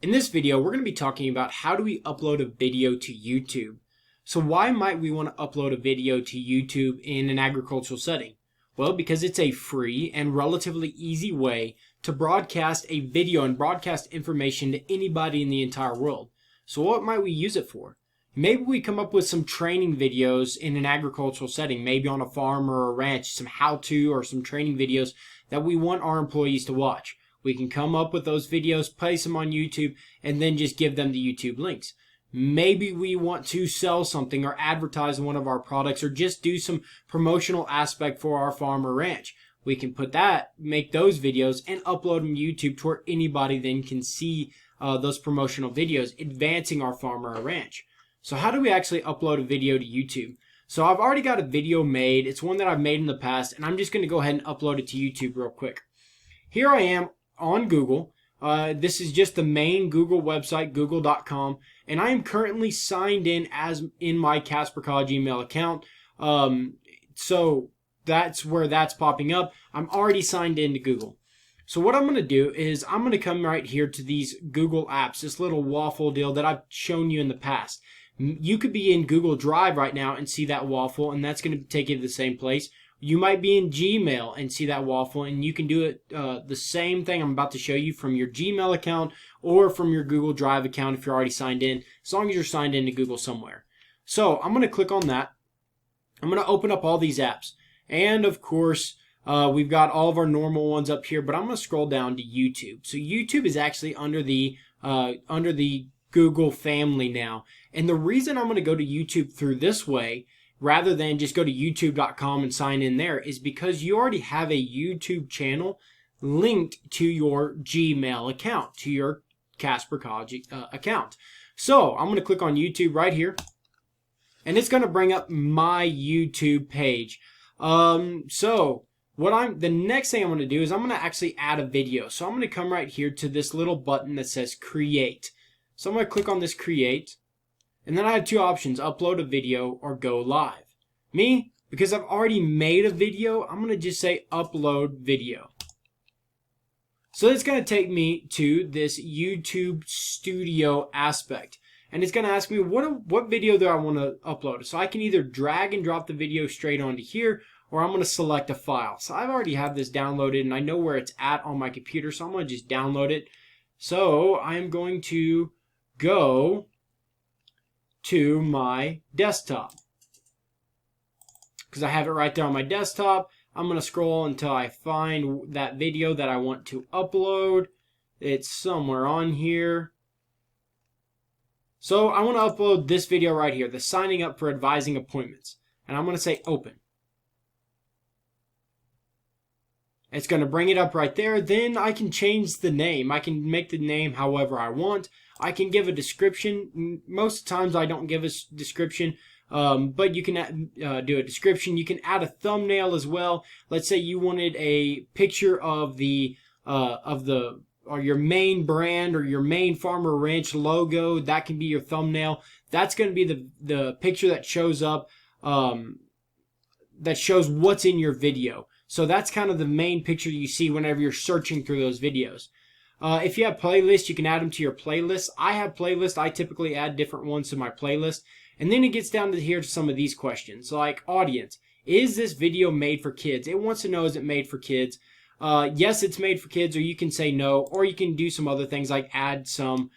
In this video, we're going to be talking about how do we upload a video to YouTube. So why might we want to upload a video to YouTube in an agricultural setting? Well, because it's a free and relatively easy way to broadcast a video and broadcast information to anybody in the entire world. So what might we use it for? Maybe we come up with some training videos in an agricultural setting, maybe on a farm or a ranch, some how-to or some training videos that we want our employees to watch. We can come up with those videos, place them on YouTube, and then just give them the YouTube links. Maybe we want to sell something or advertise one of our products or just do some promotional aspect for our farm or ranch. We can make those videos and upload them to YouTube to where anybody then can see those promotional videos advancing our farm or our ranch. So how do we actually upload a video to YouTube? So I've already got a video made. It's one that I've made in the past, and I'm just going to go ahead and upload it to YouTube real quick. Here I am on Google. This is just the main Google website, google.com, and I am currently signed in as in my Casper College email account. So that's where that's popping up. I'm already signed into Google. So what I'm going to do is I'm going to come right here to these Google apps, this little waffle deal that I've shown you in the past. You could be in Google Drive right now and see that waffle, and that's going to take you to the same place. You might be in Gmail and see that waffle, and you can do it the same thing I'm about to show you from your Gmail account or from your Google Drive account if you're already signed in, as long as you're signed in to Google somewhere. So I'm going to click on that. I'm going to open up all these apps. And of course, we've got all of our normal ones up here, but I'm going to scroll down to YouTube. So YouTube is actually under the Google family now. And the reason I'm going to go to YouTube through this way rather than just go to youtube.com and sign in there is because you already have a YouTube channel linked to your Gmail account, to your Casper College account. So I'm going to click on YouTube right here, and it's going to bring up my YouTube page. The next thing I'm going to do is I'm going to actually add a video. So I'm going to come right here to this little button that says Create. So I'm going to click on this Create. And then I have two options, upload a video or go live. Me, because I've already made a video, I'm going to just say upload video. So it's going to take me to this YouTube studio aspect. And it's going to ask me what video do I want to upload. So I can either drag and drop the video straight onto here, or I'm going to select a file. So I've already have this downloaded and I know where it's at on my computer, so I'm going to just download it. So I'm going to go to my desktop because I have it right there on my desktop. I'm going to scroll until I find that video that I want to upload. It's somewhere on here. So I want to upload this video right here, the signing up for advising appointments. And I'm going to say open. It's going to bring it up right there. Then I can change the name. I can make the name however I want. I can give a description. Most times I don't give a description, but you can do a description. You can add a thumbnail as well. Let's say you wanted a picture of or your main brand or your main farmer ranch logo. That can be your thumbnail. That's going to be the picture that shows up, that shows what's in your video. So that's kind of the main picture you see whenever you're searching through those videos. If you have playlists, you can add them to your playlist. I have playlists. I typically add different ones to my playlist. And then it gets down to here to some of these questions, like audience. Is this video made for kids? It wants to know, is it made for kids? Yes, it's made for kids, or you can say no, or you can do some other things like add some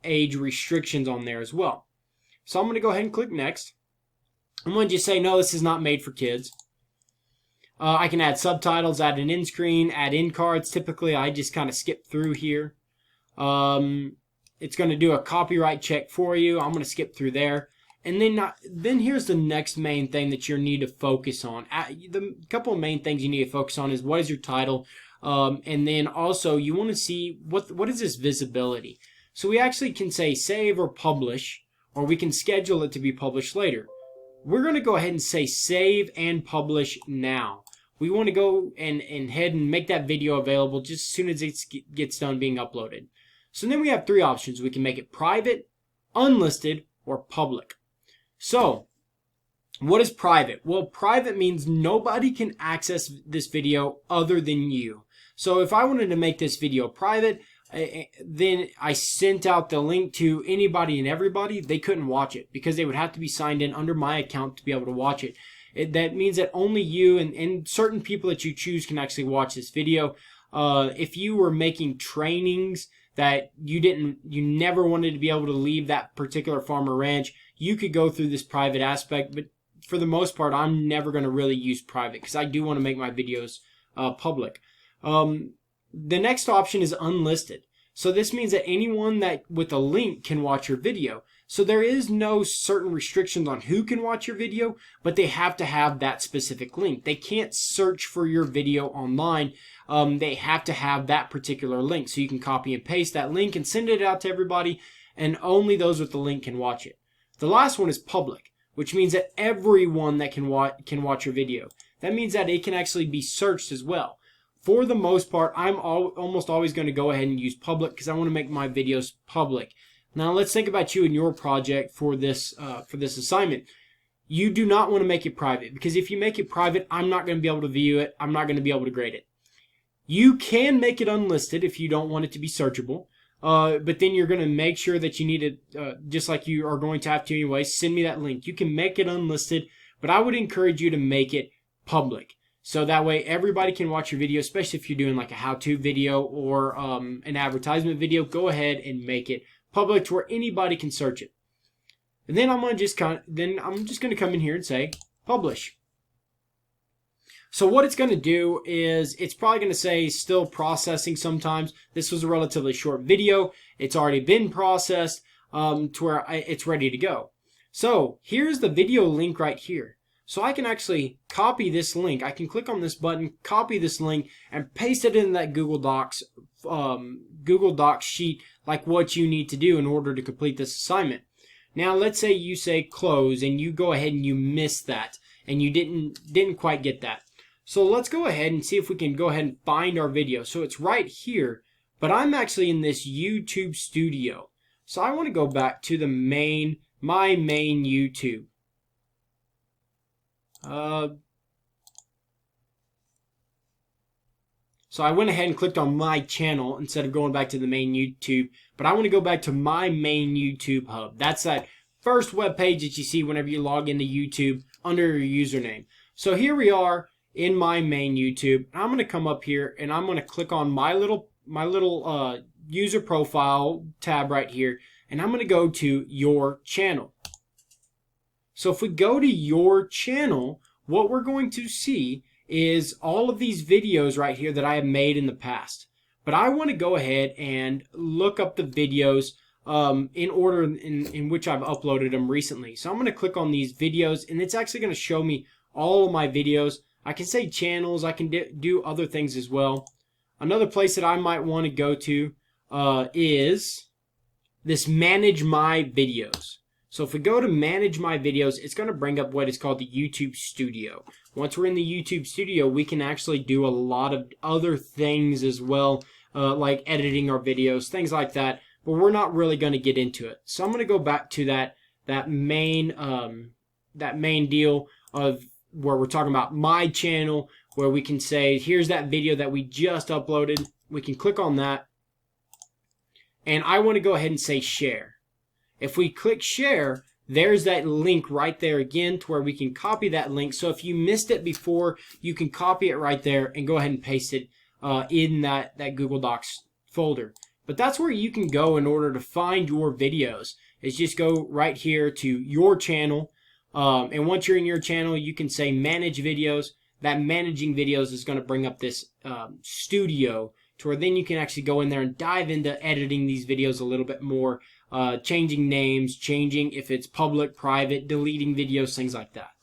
age restrictions on there as well. So I'm going to go ahead and click next. I'm going to just say, no, this is not made for kids. I can add subtitles, add an end screen, add in cards. Typically, I just kind of skip through here. It's going to do a copyright check for you. I'm going to skip through there. And then here's the next main thing that you need to focus on. The couple of main things you need to focus on is what is your title, and then also you want to see what is this visibility. So we actually can say save or publish, or we can schedule it to be published later. We're going to go ahead and say save and publish now. We want to go and head and make that video available just as soon as it gets done being uploaded. So then we have three options. We can make it private, unlisted, or public. So what is private? Well, private means nobody can access this video other than you. So if I wanted to make this video private, then I sent out the link to anybody and everybody, they couldn't watch it because they would have to be signed in under my account to be able to watch it. That means that only you and certain people that you choose can actually watch this video. If you were making trainings that you never wanted to be able to leave that particular farm or ranch, you could go through this private aspect. But for the most part, I'm never going to really use private because I do want to make my videos public. The next option is unlisted. So this means that anyone that with a link can watch your video. So there is no certain restrictions on who can watch your video, but they have to have that specific link. They can't search for your video online. They have to have that particular link. So you can copy and paste that link and send it out to everybody, and only those with the link can watch it. The last one is public, which means that everyone that can watch your video. That means that it can actually be searched as well. For the most part, I'm almost always going to go ahead and use public because I want to make my videos public. Now let's think about you and your project for this assignment. You do not want to make it private because if you make it private, I'm not going to be able to view it. I'm not going to be able to grade it. You can make it unlisted if you don't want it to be searchable. But then you're going to make sure that you need it, just like you are going to have to anyway, send me that link. You can make it unlisted, but I would encourage you to make it public. So that way everybody can watch your video, especially if you're doing like a how-to video or an advertisement video. Go ahead and make it public to where anybody can search it. And then I'm just going to come in here and say publish. So what it's going to do is it's probably going to say still processing sometimes. This was a relatively short video. It's already been processed to where it's ready to go. So here's the video link right here. So I can actually copy this link. I can click on this button, copy this link, and paste it in that Google Docs sheet like what you need to do in order to complete this assignment. Now let's say you say close and you go ahead and you missed that and you didn't quite get that. So let's go ahead and see if we can go ahead and find our video. So it's right here, but I'm actually in this YouTube studio. So I want to go back to the my main YouTube. So I went ahead and clicked on my channel instead of going back to the main YouTube, but I want to go back to my main YouTube hub. That's that first web page that you see whenever you log into YouTube under your username. So here we are in my main YouTube. I'm going to come up here and I'm going to click on my little user profile tab right here, and I'm going to go to your channel. So if we go to your channel, what we're going to see is all of these videos right here that I have made in the past. But I want to go ahead and look up the videos in order in which I've uploaded them recently. So I'm going to click on these videos, and it's actually going to show me all of my videos. I can say channels. I can do other things as well. Another place that I might want to go to is this Manage My Videos. So if we go to Manage My Videos, it's going to bring up what is called the YouTube Studio. Once we're in the YouTube Studio, we can actually do a lot of other things as well, like editing our videos, things like that. But we're not really going to get into it. So I'm going to go back to that main deal of where we're talking about my channel, where we can say, here's that video that we just uploaded. We can click on that. And I want to go ahead and say share. If we click share, there's that link right there again to where we can copy that link. So if you missed it before, you can copy it right there and go ahead and paste it in that Google Docs folder. But that's where you can go in order to find your videos. Is just go right here to your channel. And once you're in your channel, you can say manage videos. That managing videos is going to bring up this studio to where then you can actually go in there and dive into editing these videos a little bit more, changing names, changing if it's public, private, deleting videos, things like that.